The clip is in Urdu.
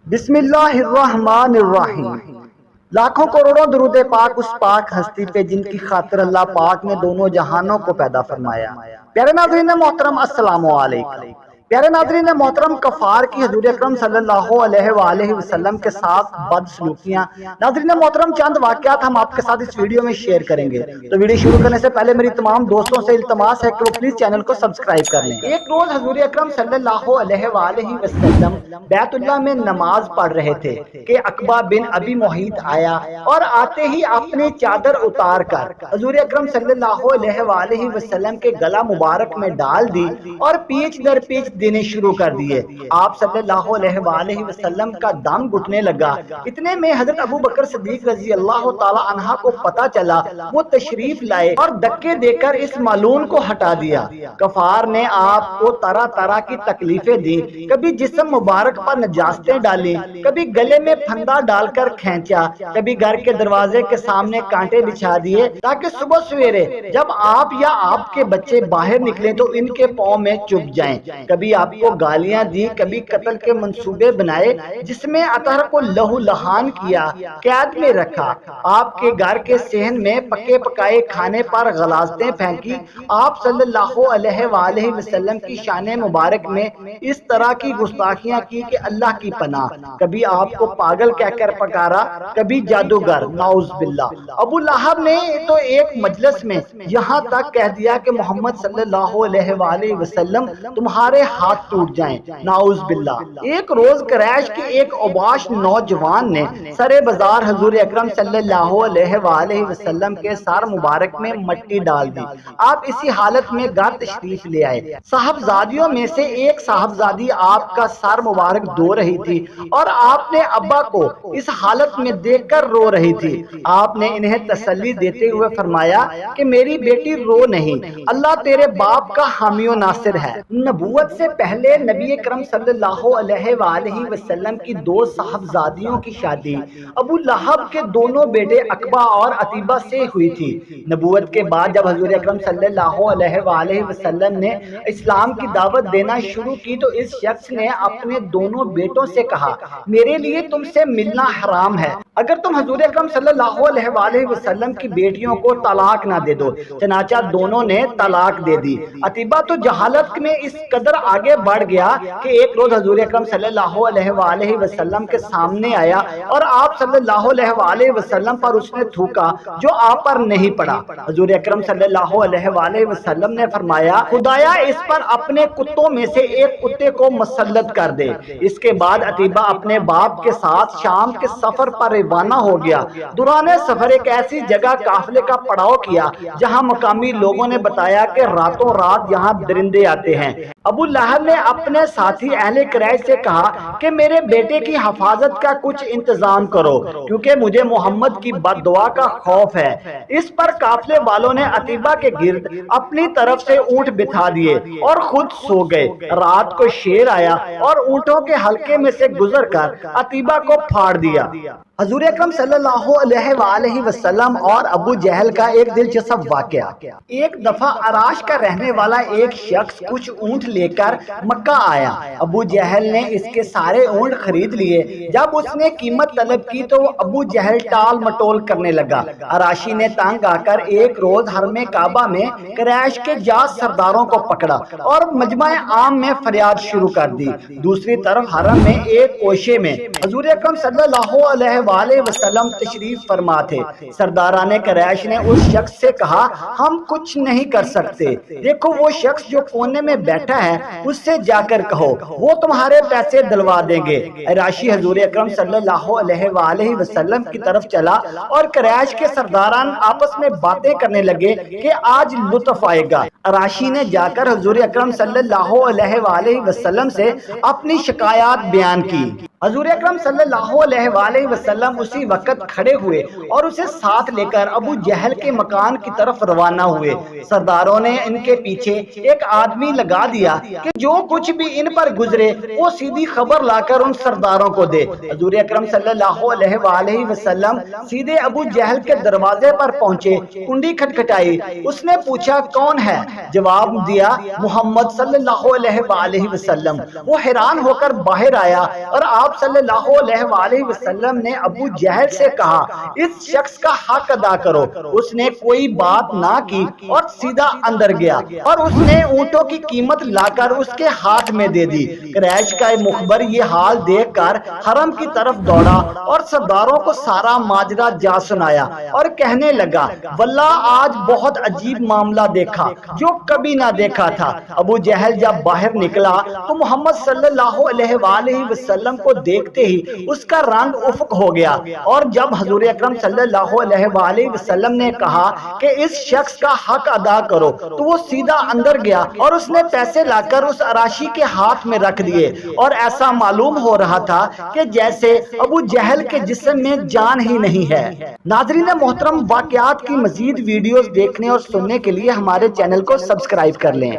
بسم اللہ الرحمن الرحیم۔ لاکھوں کروڑوں درود پاک اس پاک ہستی پہ جن کی خاطر اللہ پاک نے دونوں جہانوں کو پیدا فرمایا۔ پیارے ناظرین محترم السلام علیکم۔ پیارے ناظرین محترم، کفار کی حضور اکرم صلی اللہ علیہ وآلہ وسلم کے ساتھ بد سلوکیاں۔ ناظرین محترم، چند واقعات ہم آپ کے ساتھ اس ویڈیو میں شیئر کریں گے، تو ویڈیو شروع کرنے سے پہلے میری تمام دوستوں سے التماس ہے کہ وہ پلیز چینل کو سبسکرائب کر لیں۔ ایک روز حضور اکرم صلی اللہ علیہ وآلہ وسلم بیت اللہ میں نماز پڑھ رہے تھے کہ عقبہ بن ابی معیط آیا اور آتے ہی اپنی چادر اتار کر حضور اکرم صلی اللہ علیہ وآلہ وسلم کے گلا مبارک میں ڈال دی اور پیچ در پیچ دینے شروع کر دیے۔ آپ صلی اللہ علیہ وآلہ وسلم کا دم گھٹنے لگا۔ اتنے میں حضرت ابو بکر صدیق رضی اللہ تعالی عنہ کو پتا چلا، وہ تشریف لائے اور دھکے دے کر اس مالون کو ہٹا دیا۔ کفار نے آپ کو طرح طرح کی تکلیفیں دی، کبھی جسم مبارک پر نجاستیں ڈالی، کبھی گلے میں پھندا ڈال کر کھینچا، کبھی گھر کے دروازے کے سامنے کانٹے بچھا دیے تاکہ صبح سویرے جب آپ یا آپ کے بچے باہر نکلیں تو ان کے پاؤں میں چبھ جائیں۔ کبھی آپ کو گالیاں دی، کبھی قتل کے منصوبے بنائے جس میں اطہر کو لہو لہان کیا، قید میں رکھا۔ آپ کے گھر کے صحن میں پکے پکائے کھانے پر غلاظتیں پھینکی۔ آپ صلی اللہ علیہ وآلہ وسلم کی شان مبارک میں اس طرح کی گستاخیاں کی کہ اللہ کی پناہ۔ کبھی آپ کو پاگل کہہ کر پکارا، کبھی جادوگر، نعوذ باللہ۔ ابو لہب نے تو ایک مجلس میں یہاں تک کہہ دیا کہ محمد صلی اللہ علیہ وآلہ وسلم تمہارے ہاتھ ٹوٹ جائیں، نعوذ باللہ۔ ایک روز قریش کے ایک اوباش نوجوان نے سر بازار حضور اکرم صلی اللہ علیہ وآلہ وسلم کے سر مبارک میں مٹی ڈال دی۔ آپ اسی حالت میں گھر تشریف لے آئے۔ صاحبزادیوں میں سے ایک صاحبزادی آپ کا سر مبارک دھو رہی تھی اور آپ نے ابا کو اس حالت میں دیکھ کر رو رہی تھی۔ آپ نے انہیں تسلی دیتے ہوئے فرمایا کہ میری بیٹی رو نہیں، اللہ تیرے باپ کا حامی و ناصر ہے۔ نبوت سے پہلے نبی اکرم صلی اللہ علیہ وآلہ وسلم کی دو صاحبزادیوں کی شادی ابو لہب کے دونوں بیٹے عقبہ اور عتیبہ سے ہوئی تھی۔ نبوت کے بعد جب حضور اکرم صلی اللہ علیہ وآلہ وسلم نے اسلام کی دعوت دینا شروع کی تو اس شخص نے اپنے دونوں بیٹوں سے کہا، میرے لیے تم سے ملنا حرام ہے اگر تم حضور اکرم صلی اللہ علیہ وآلہ وسلم کی بیٹیوں کو طلاق نہ دے دو۔ چنانچہ دونوں نے طلاق دے دی۔ عتیبہ تو جہالت میں اس قدر آگے بڑھ گیا کہ ایک روز حضور اکرم صلی اللہ علیہ وآلہ وسلم کے سامنے آیا اور آپ صلی اللہ علیہ وآلہ وسلم پر اس نے تھوکا جو آپ پر نہیں پڑا۔ حضور اکرم صلی اللہ علیہ وآلہ وسلم نے فرمایا، خدایا اس پر اپنے کتوں میں سے ایک کتے کو مسلط کر دے۔ اس کے بعد عتیبہ اپنے باپ کے ساتھ شام کے سفر پر روانہ ہو گیا۔ دوران سفر ایک ایسی جگہ قافلے کا پڑاؤ کیا جہاں مقامی لوگوں نے بتایا کہ راتوں رات یہاں درندے آتے ہیں۔ ابو لہب نے اپنے ساتھی اہل قریش سے کہا کہ میرے بیٹے کی حفاظت کا کچھ انتظام کرو کیونکہ مجھے محمد کی بد دعا کا خوف ہے۔ اس پر قافلے والوں نے عتیبہ کے گرد اپنی طرف سے اونٹ بٹھا دیے اور خود سو گئے۔ رات کو شیر آیا اور اونٹوں کے حلقے میں سے گزر کر عتیبہ کو پھاڑ دیا۔ حضور اکرم صلی اللہ علیہ وآلہ وسلم اور ابو جہل کا ایک دلچسپ واقعہ۔ ایک دفعہ عراش کا رہنے والا ایک شخص کچھ اونٹ لے کر مکہ آیا۔ ابو جہل نے اس کے سارے اونٹ خرید لیے۔ جب اس نے قیمت طلب کی تو ابو جہل ٹال مٹول کرنے لگا۔ عراشی نے تنگ آ کر ایک روز حرم کعبہ میں قریش کے جاز سرداروں کو پکڑا اور مجمع عام میں فریاد شروع کر دی۔ دوسری طرف حرم میں ایک کوشے میں حضور اکرم صلی اللہ علیہ وآلہ وسلم تشریف فرما تھے۔ سرداران قریش نے اس شخص سے کہا، ہم کچھ نہیں کر سکتے، دیکھو وہ شخص جو کونے میں بیٹھا ہے اس سے جا کر کہو، وہ تمہارے پیسے دلوا دیں گے۔ عراشی حضور اکرم صلی اللہ علیہ وآلہ وسلم کی طرف چلا اور قریش کے سرداران آپس میں باتیں کرنے لگے کہ آج لطف آئے گا۔ عراشی نے جا کر حضور اکرم صلی اللہ علیہ وآلہ وسلم سے اپنی شکایات بیان کی۔ حضور اکرم صلی اللہ علیہ وآلہ وسلم اسی وقت کھڑے ہوئے اور اسے ساتھ لے کر ابو جہل کے مکان کی طرف روانہ ہوئے۔ سرداروں نے ان کے پیچھے ایک آدمی لگا دیا کہ جو کچھ بھی ان پر گزرے وہ سیدھی خبر لا کر ان سرداروں کو دے۔ حضور اکرم صلی اللہ علیہ وآلہ وسلم سیدھے ابو جہل کے دروازے پر پہنچے، کنڈی کھٹکھٹائی۔ اس نے پوچھا کون ہے؟ جواب دیا محمد صلی اللہ علیہ وآلہ وسلم۔ وہ حیران ہو کر باہر آیا اور آپ آپ صلی اللہ علیہ وسلم نے ابو جہل سے کہا اس شخص کا حق ادا کرو، اس نے کوئی بات نہ کی اور سیدھا اندر گیا اور اس نے اونٹوں کی قیمت لا کر اس کے ہاتھ میں دے دی۔ قریش کا مخبر یہ حال دیکھ کر حرم کی طرف دوڑا اور سرداروں کو سارا ماجرا جا سنایا اور کہنے لگا واللہ آج بہت عجیب معاملہ دیکھا جو کبھی نہ دیکھا تھا۔ ابو جہل جب باہر نکلا تو محمد صلی اللہ علیہ وآلہ وسلم کو دیکھتے ہی اس کا رنگ افق ہو گیا، اور جب حضور اکرم صلی اللہ علیہ وآلہ وسلم نے کہا کہ اس شخص کا حق ادا کرو تو وہ سیدھا اندر گیا اور اس نے پیسے لا کر اس عراشی کے ہاتھ میں رکھ دیے، اور ایسا معلوم ہو رہا تھا کہ جیسے ابو جہل کے جسم میں جان ہی نہیں ہے۔ ناظرین محترم، واقعات کی مزید ویڈیوز دیکھنے اور سننے کے لیے ہمارے چینل کو سبسکرائب کر لیں۔